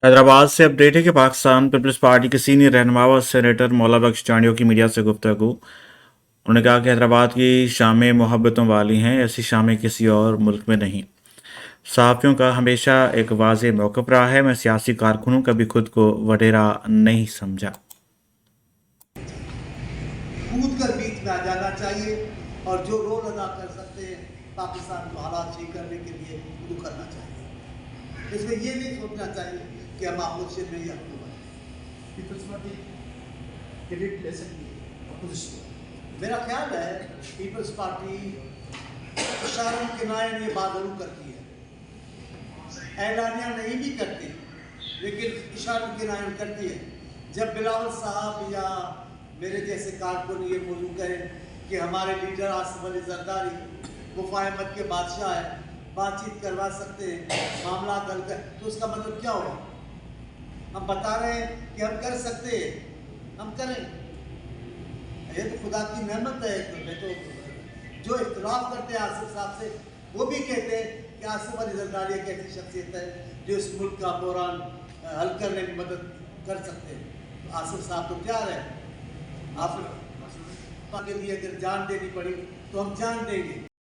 हैदराबाद से अपडेट है कि पाकिस्तान पीपल्स पार्टी के सीनियर रहनुमा व सेनेटर मौला बख्श जानियों की मीडिया से गुफ्तगू। उन्होंने कहा कि हैदराबाद की शामें मोहब्बतों वाली हैं, ऐसी शामें किसी और मुल्क में नहीं। सहाफ़ियों का हमेशा एक वाज़ेह मौक़िफ़ रहा है, मैं सियासी कारकुनों कभी खुद को वडेरा नहीं समझा। कूद कर बीच में आ जाना चाहिए और जो रोल अदा कर सकते हैं पाकिस्तान को हालात ठीक करने के लिए वो करना चाहिए। इसमें ये नहीं सोचना चाहिए कि हम अपोजिशन में या पीपल्स पार्टी क्रेडिट ले सकती है अपोजिशन। मेरा ख्याल है पीपल्स पार्टी इशारों किनारे ये बात जरूर करती है, ऐलानिया नहीं भी करती, लेकिन इशारों किनारे करती है। जब बिलावल साहब या मेरे जैसे कारकुन ये मौजू करें कि हमारे लीडर आसिफ अली जरदारी गुफा अहमद के बादशाह है, बातचीत करवा सकते हैं, मामला हल कर, तो उसका मतलब क्या होगा? हम बता रहे हैं कि हम कर सकते हैं, हम करें। ये तो खुदा की नेमत है। तो जो इख्तलाफ करते हैं आसिफ साहब से, वो भी कहते हैं कि आसिफ अली जरदारी एक ऐसी शख्सियत है जो इस मुल्क का बहरान हल करने में मदद कर सकते हैं। तो आसिफ साहब तो तैयार है, आप के लिए अगर जान देनी पड़ी तो हम जान देंगे।